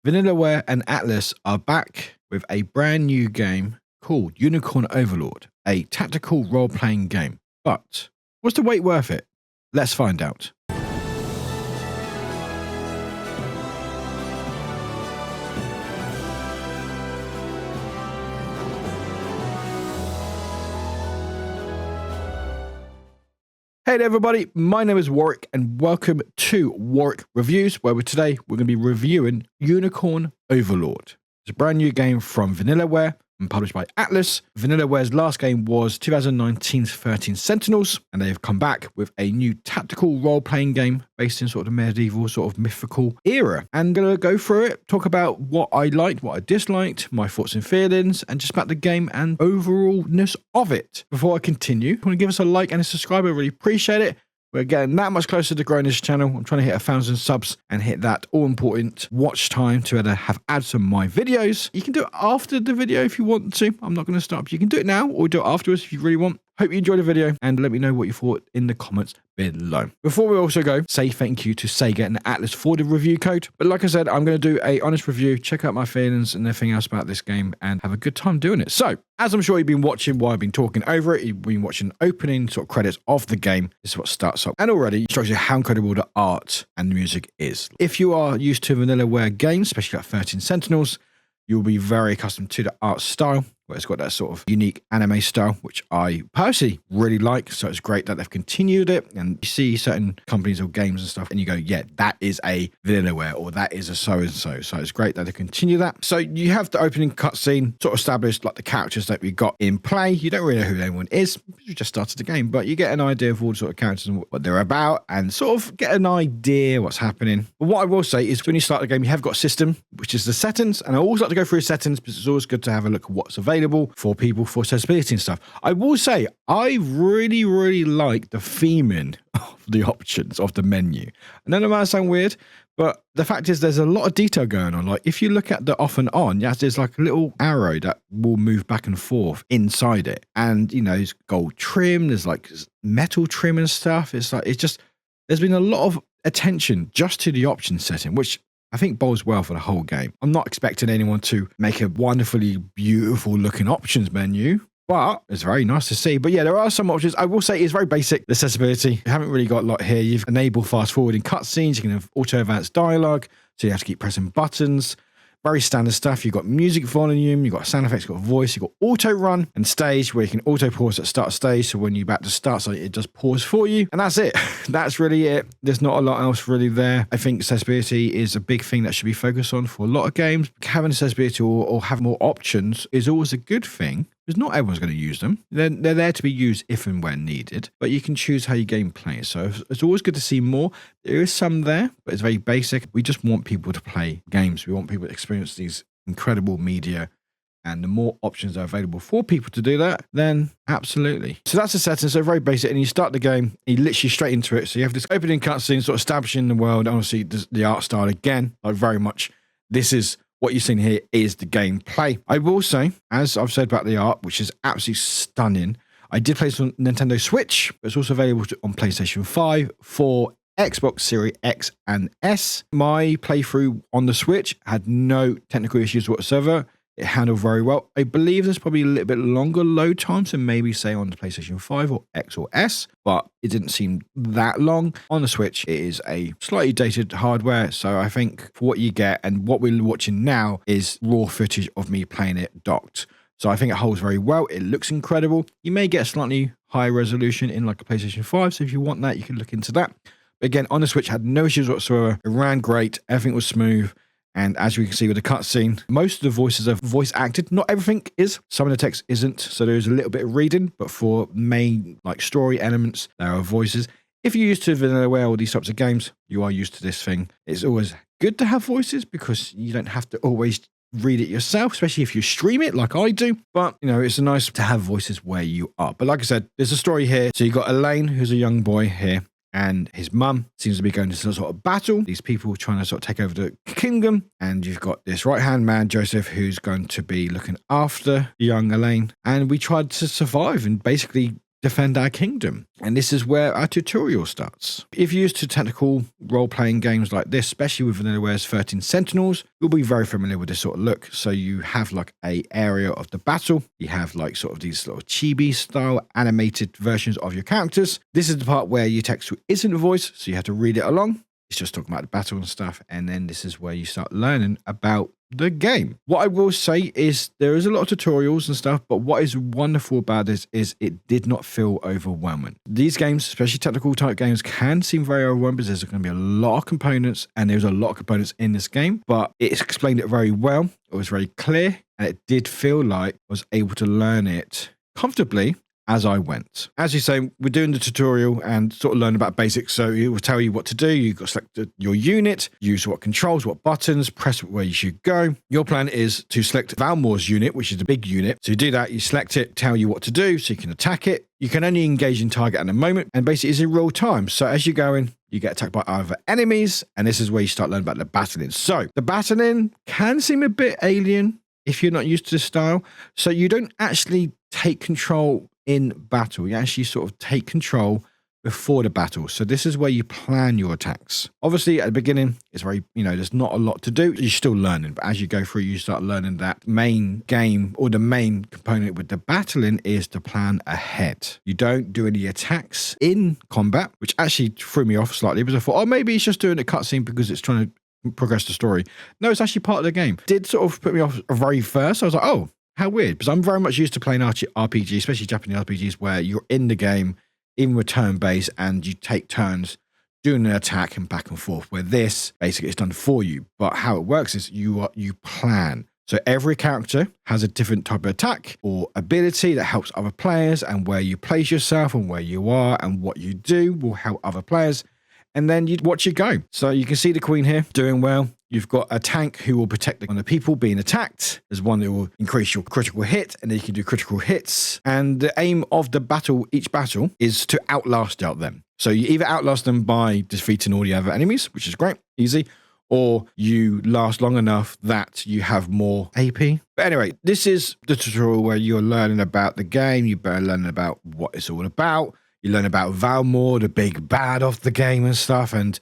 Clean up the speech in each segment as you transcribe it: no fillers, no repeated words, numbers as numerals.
Vanillaware and Atlus are back with a brand new game called Unicorn Overlord, a tactical role-playing game. But was the wait worth it? Let's find out. Hey there everybody, my name is Warwick and welcome to Warwick Reviews, where today we're going to be reviewing Unicorn Overlord. It's a brand new game from Vanillaware and published by Atlus. Vanillaware's last game was 2019's 13 Sentinels, and they've come back with a new tactical role-playing game based in sort of the medieval, sort of mythical era. And I'm going to go through it, talk about what I liked, what I disliked, my thoughts and feelings, and just about the game and overallness of it. Before I continue, if you want to give us a like and a subscribe, I really appreciate it. We're getting that much closer to growing this channel. I'm trying to hit 1,000 subs and hit that all-important watch time to have ads on my videos. You can do it after the video if you want to. I'm not going to stop. You can do it now or do it afterwards if you really want. Hope you enjoyed the video and let me know what you thought in the comments below. Before we also go, say thank you to SEGA and Atlus for the review code. But like I said, I'm going to do a honest review, check out my feelings and everything else about this game and have a good time doing it. So, as I'm sure you've been watching while I've been talking over it, you've been watching opening sort of credits of the game. This is what starts up. And already it shows you how incredible the art and the music is. If you are used to Vanillaware games, especially like 13 Sentinels, you'll be very accustomed to the art style, where it's got that sort of unique anime style, which I personally really like. So it's great that they've continued it. And you see certain companies or games and stuff, and you go, yeah, that is a Vanillaware, or that is a so-and-so. So it's great that they continue that. So you have the opening cutscene sort of established, like the characters that we got in play. You don't really know who anyone is. You just started the game, but you get an idea of all the sort of characters and what they're about, and sort of get an idea what's happening. But what I will say is when you start the game, you have got system, which is the settings. And I always like to go through settings because it's always good to have a look at what's available for people for accessibility and stuff. I will say I really like the theming of the options of the menu. And then it might sound weird, but the fact is there's a lot of detail going on. Like if you look at the off and on, yes, there's like a little arrow that will move back and forth inside it. And you know, there's gold trim, there's like metal trim and stuff. It's like, it's just, there's been a lot of attention just to the option setting, which I think bodes well for the whole game. I'm not expecting anyone to make a wonderfully beautiful looking options menu, but it's very nice to see. But yeah, there are some options. I will say it's very basic. The accessibility, you haven't really got a lot here. You've enabled fast forwarding cutscenes. You can have auto advanced dialogue, so you have to keep pressing buttons. Very standard stuff. You've got music volume, you've got sound effects, you've got voice, you've got auto run and stage, where you can auto pause at start of stage. So when you're about to start, so it just pause for you. And that's it. That's really it. There's not a lot else really there. I think accessibility is a big thing that should be focused on for a lot of games. Having accessibility or have more options is always a good thing, because not everyone's going to use them. They're there to be used if and when needed, but you can choose how your game plays. So it's always good to see more. There is some there, but it's very basic. We just want people to play games. We want people to experience these incredible media, and the more options are available for people to do that, then absolutely. So that's the settings. So very basic, and you start the game, you literally straight into it. So you have this opening cutscene, sort of establishing the world. Obviously, the art style again, like very much. This is what you're seeing here is the gameplay. I will say, as I've said about the art, which is absolutely stunning, I did play this on Nintendo Switch, but it's also available on PlayStation 5, 4, Xbox Series X and S. My playthrough on the Switch had no technical issues whatsoever. It handled very well. I believe there's probably a little bit longer load times than maybe say on the PlayStation 5 or X or S, but it didn't seem that long. On the Switch, it is a slightly dated hardware, so I think for what you get and what we're watching now is raw footage of me playing it docked. So I think it holds very well. It looks incredible. You may get a slightly higher resolution in like a PlayStation 5, so if you want that, you can look into that. But again, on the Switch, had no issues whatsoever. It ran great. Everything was smooth. And as we can see with the cutscene, most of the voices are voice acted. Not everything is. Some of the text isn't. So there's a little bit of reading, but for main like story elements, there are voices. If you're used to Vanillaware or these types of games, you are used to this thing. It's always good to have voices because you don't have to always read it yourself, especially if you stream it like I do. But, you know, it's nice to have voices where you are. But like I said, there's a story here. So you got Elaine, who's a young boy here, and his mum seems to be going to some sort of battle. These people trying to sort of take over the kingdom. And you've got this right-hand man, Joseph, who's going to be looking after young Elaine. And we tried to survive and basically defend our kingdom. And this is where our tutorial starts. If you're used to technical role-playing games like this, especially with Vanillaware's 13 Sentinels, you'll be very familiar with this sort of look. So you have like a area of the battle. You have like sort of these sort of chibi style animated versions of your characters. This is the part where your text isn't a voice, so you have to read it along. It's just talking about the battle and stuff. And then this is where you start learning about the game. What I will say is there is a lot of tutorials and stuff, but what is wonderful about this is it did not feel overwhelming. These games, especially technical type games, can seem very overwhelming because there's going to be a lot of components, and there's a lot of components in this game, but it explained it very well. It was very clear, and it did feel like I was able to learn it comfortably as I went. As you say, we're doing the tutorial and sort of learn about basics. So it will tell you what to do. You've got to select your unit, use what controls, what buttons, press where you should go. Your plan is to select Valmore's unit, which is the big unit. So you do that, you select it, tell you what to do so you can attack it. You can only engage in target at the moment, and basically it's in real time. So as you go in, you get attacked by other enemies, and this is where you start learning about the battling. So the battling can seem a bit alien if you're not used to the style. So you don't actually take control in battle. You actually sort of take control before the battle. So this is where you plan your attacks. Obviously at the beginning, it's very, there's not a lot to do. You're still learning, but as you go through, you start learning that main game, or the main component with the battling, is to plan ahead. You don't do any attacks in combat, which actually threw me off slightly because I thought, oh, maybe it's just doing a cutscene because it's trying to progress the story. No, it's actually part of the game. It did sort of put me off very first. I was like, oh, how weird, because I'm very much used to playing RPG, especially Japanese RPGs, where you're in the game, even with turn-based, and you take turns doing an attack and back and forth, where this basically is done for you. But how it works is you plan. So every character has a different type of attack or ability that helps other players, and where you place yourself and where you are and what you do will help other players. And then you watch it go. So you can see the queen here doing well. You've got a tank who will protect the people being attacked. There's one that will increase your critical hit, and then you can do critical hits. And the aim of the battle, each battle, is to outlast out them. So you either outlast them by defeating all the other enemies, which is great, easy, or you last long enough that you have more AP. But anyway, this is the tutorial where you're learning about the game. You're learning about what it's all about. You learn about Valmore, the big bad of the game and stuff. And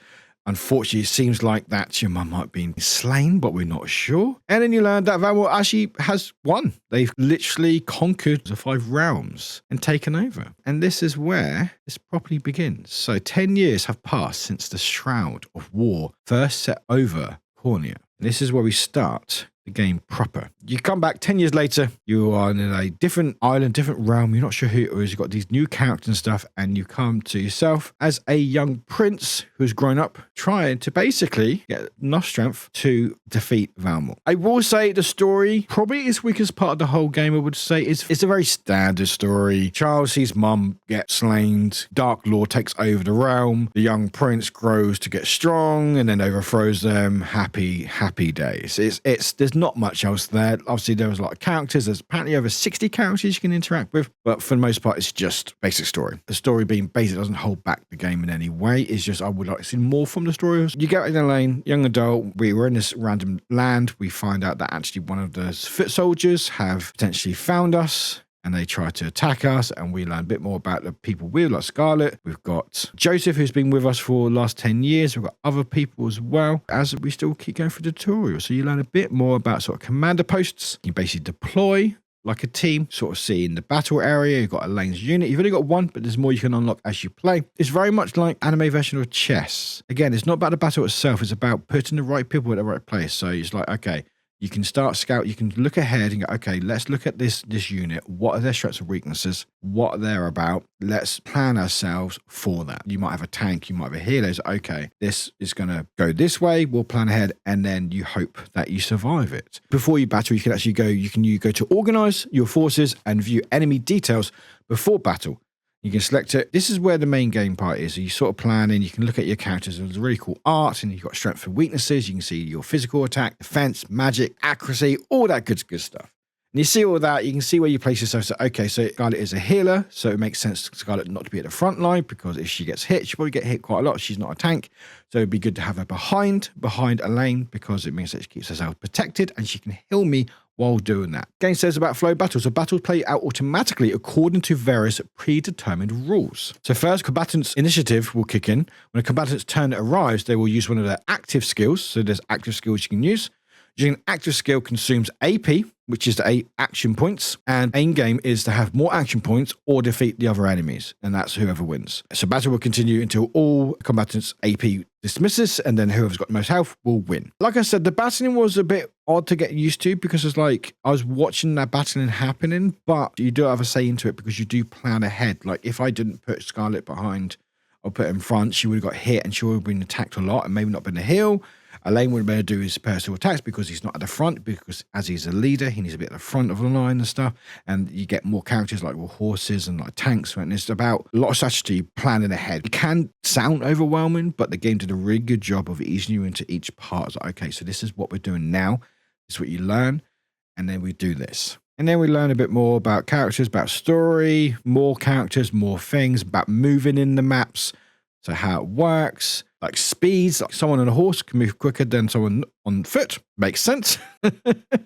unfortunately, it seems like that your mum might have been slain, but we're not sure. And then you learn that Valmore actually has won. They've literally conquered the 5 realms and taken over. And this is where this properly begins. So 10 years have passed since the Shroud of War first set over Cornea. This is where we start the game proper. You come back 10 years later, you are in a different island, different realm. You're not sure who it is. You've got these new characters and stuff, and you come to yourself as a young prince who's grown up, trying to basically get enough strength to defeat Valmore. I will say the story probably is weakest part of the whole game. I would say it's a very standard story. Charles, his mum gets slain. Dark Lord takes over the realm. The young prince grows to get strong and then overthrows them. Happy days. There's not much else there. Obviously, there was a lot of characters. There's apparently over 60 characters you can interact with, but for the most part, it's just basic story. The story being basic doesn't hold back the game in any way. It's just I would like to see more from the story. You get in the lane, young adult. We were in this random land. We find out that actually one of the foot soldiers have potentially found us, and they try to attack us, and we learn a bit more about the people with, like Scarlet. We've got Joseph, who's been with us for the last 10 years. We've got other people as well, as we still keep going through the tutorial. So you learn a bit more about sort of commander posts. You basically deploy like a team, sort of see in the battle area. You've got a lanes unit. You've only got one, but there's more you can unlock as you play. It's very much like anime version of chess. Again, it's not about the battle itself. It's about putting the right people at the right place. So it's like, okay, you can start scout, you can look ahead and go, okay, let's look at this unit. What are their strengths and weaknesses? What they're about? Let's plan ourselves for that. You might have a tank, you might have a healer. So, okay, this is going to go this way. We'll plan ahead, and then you hope that you survive it. Before you battle, you can actually go, you go to organize your forces and view enemy details before battle. You can select it. This is where the main game part is. So you sort of plan in, you can look at your characters. There's really cool art, and you've got strengths and weaknesses. You can see your physical attack, defense, magic, accuracy, all that good stuff. And you see all that, you can see where you place yourself. So, okay, so Scarlet is a healer, so it makes sense for Scarlet not to be at the front line, because if she gets hit, she'll probably get hit quite a lot. She's not a tank. So it'd be good to have her behind Elaine, because it means that she keeps herself protected and she can heal me while doing that. Game says about flow battles. So battles play out automatically according to various predetermined rules. So first, combatant's initiative will kick in. When a combatant's turn arrives, they will use one of their active skills. So there's active skills you can use. Using an active skill consumes AP, which is the 8 action points, and aim game is to have more action points or defeat the other enemies, and that's whoever wins. So battle will continue until all combatants' AP dismisses, and then whoever's got the most health will win. Like I said, the battling was a bit odd to get used to, because it's like I was watching that battling happening, but you do have a say into it because you do plan ahead. Like if I didn't put Scarlet behind or put her in front, she would have got hit and she would have been attacked a lot and maybe not been a heal. Elaine wouldn't be able to do his personal attacks because he's not at the front, because as he's a leader, he needs to be at the front of the line and stuff. And you get more characters like horses and like tanks. And it's about a lot of strategy, planning ahead. It can sound overwhelming, but the game did a really good job of easing you into each part. It's like, okay, so this is what we're doing now. This is what you learn. And then we do this. And then we learn a bit more about characters, about story, more characters, more things, about moving in the maps. So how it works, like speeds, like someone on a horse can move quicker than someone on foot. Makes sense. You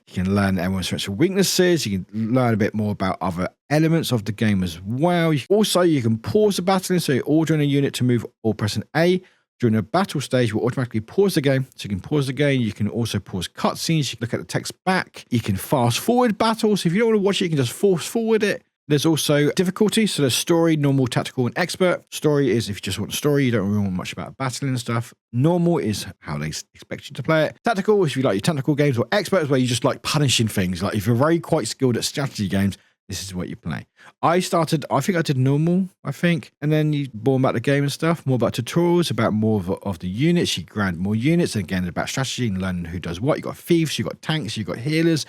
can learn everyone's strengths and weaknesses. You can learn a bit more about other elements of the game as well. Also, you can pause the battling. So you're ordering a unit to move or pressing A. During a battle stage, will automatically pause the game. So you can pause the game. You can also pause cutscenes. You can look at the text back. You can fast forward battles. If you don't want to watch it, you can just force forward it. There's also difficulty. So there's story, normal, tactical, and expert. Story is if you just want a story, you don't really want much about battling and stuff. Normal is how they expect you to play it. Tactical is if you like your tactical games, or expert is where you just like punishing things. Like if you're very quite skilled at strategy games, this is what you play. I think I did normal, and then you born about the game and stuff, more about tutorials, about more of the units. You grind more units, and again, about strategy and learning who does what. You got thieves, you got tanks, you got healers,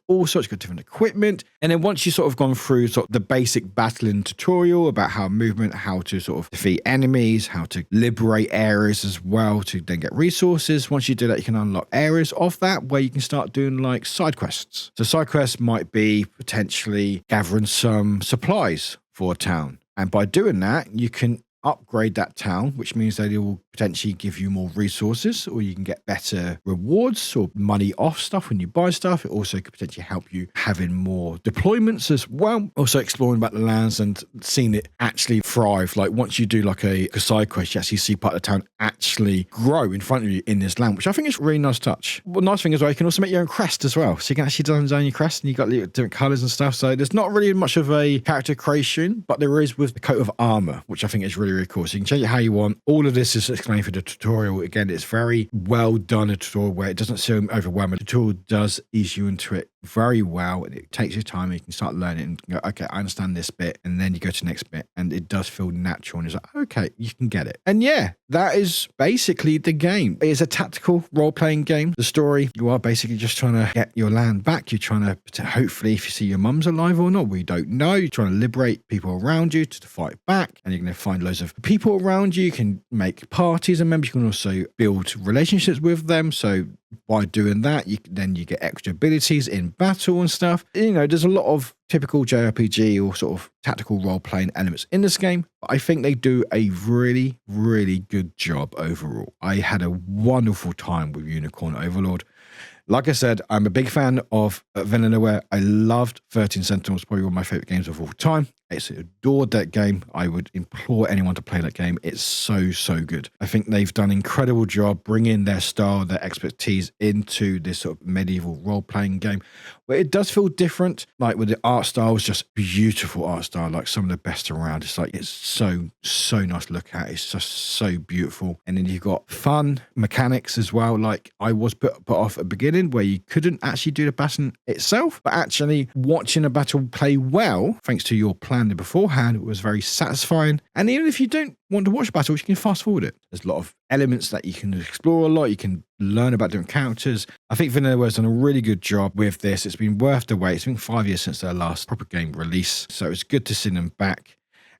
all sorts of different equipment. And then once you sort of gone through sort of the basic battling tutorial about how movement, how to sort of defeat enemies, how to liberate areas as well to then get resources. Once you do that, you can unlock areas of that where you can start doing like side quests. So side quests might be potentially gathering some supplies for a town. And by doing that, you can upgrade that town, which means that it will potentially give you more resources, or you can get better rewards or money off stuff when you buy stuff. It also could potentially help you having more deployments as well. Also exploring about the lands and seeing it actually thrive. Like once you do like a side quest, you actually see part of the town actually grow in front of you in this land, which I think is a really nice touch. Well, nice thing as well, you can also make your own crest as well. So you can actually design your crest, and you got different colors and stuff. So there's not really much of a character creation, but there is with the coat of armor, which I think is really cool. So you can change it how you want. All of this is explained for the tutorial. Again, it's very well done, a tutorial where it doesn't seem overwhelming. The tutorial does ease you into it very well, and it takes your time, and you can start learning and go, okay, I understand this bit, and then you go to the next bit, and it does feel natural, and it's like, okay, you can get it. And yeah, that is basically the game. It is a tactical role-playing game. The story, you are basically just trying to get your land back. You're trying to hopefully, if you see your mum's alive or not, we don't know. You're trying to liberate people around you to fight back, and you're going to find loads of people around you. You can make parties and members. You can also build relationships with them. So by doing that, you get extra abilities in battle and stuff. You know, there's a lot of typical JRPG or sort of tactical role-playing elements in this game, but I think they do a really, really good job overall. I had a wonderful time with Unicorn Overlord. Like I said, I'm a big fan of Vanillaware. I loved 13 Sentinels, probably one of my favorite games of all time. I adored that game. I would implore anyone to play that game. It's so, so good. I think they've done an incredible job bringing their style, their expertise into this sort of medieval role-playing game, where it does feel different. Like with the art style, it's just beautiful art style, like some of the best around. It's like, it's so, so nice to look at. It's just so beautiful. And then you've got fun mechanics as well. Like I was put off at the beginning where you couldn't actually do the battle itself, but actually watching a battle play well, thanks to your plan beforehand, was very satisfying. And even if you don't want to watch battles, you can fast forward it. There's a lot of elements that you can explore a lot. You can learn about different characters. I think Vanillaware's done a really good job with this. It's been worth the wait. It's been 5 years since their last proper game release, so it's good to see them back.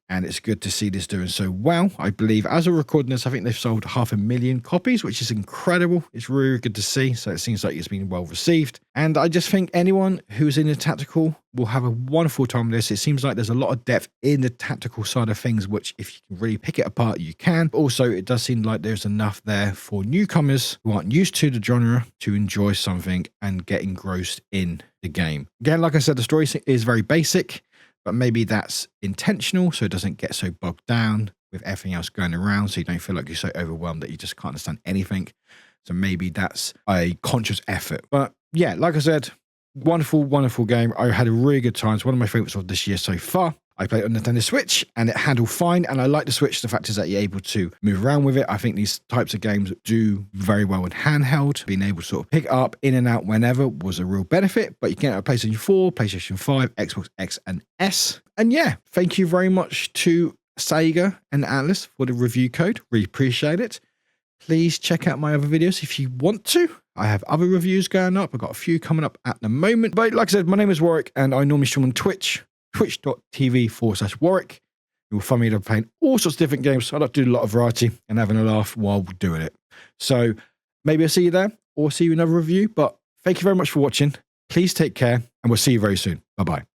and it's good to see this doing so well. I believe as of recording this, I think they've sold 500,000 copies, which is incredible. It's really good to see. So it seems like it's been well received. And I just think anyone who's in the tactical will have a wonderful time with this. It seems like there's a lot of depth in the tactical side of things, which if you can really pick it apart, you can. But also, it does seem like there's enough there for newcomers who aren't used to the genre to enjoy something and get engrossed in the game. Again, like I said, the story is very basic, but maybe that's intentional so it doesn't get so bogged down with everything else going around, so you don't feel like you're so overwhelmed that you just can't understand anything. So maybe that's a conscious effort. But yeah, like I said, wonderful, wonderful game. I had a really good time. It's one of my favorites of this year so far. I played it on the Nintendo Switch and it handled fine. And I like the Switch. The fact is that you're able to move around with it. I think these types of games do very well in handheld. Being able to sort of pick it up in and out whenever was a real benefit. But you can get it on PlayStation 4, PlayStation 5, Xbox X and S. And yeah, thank you very much to SEGA and Atlus for the review code. Really appreciate it. Please check out my other videos if you want to. I have other reviews going up. I've got a few coming up at the moment. But like I said, my name is Warwick and I normally stream on Twitch. Twitch.tv/Warwick. You'll find me playing all sorts of different games. I like to do a lot of variety and having a laugh while doing it. So maybe I'll see you there or see you in another review. But thank you very much for watching. Please take care and we'll see you very soon. Bye-bye.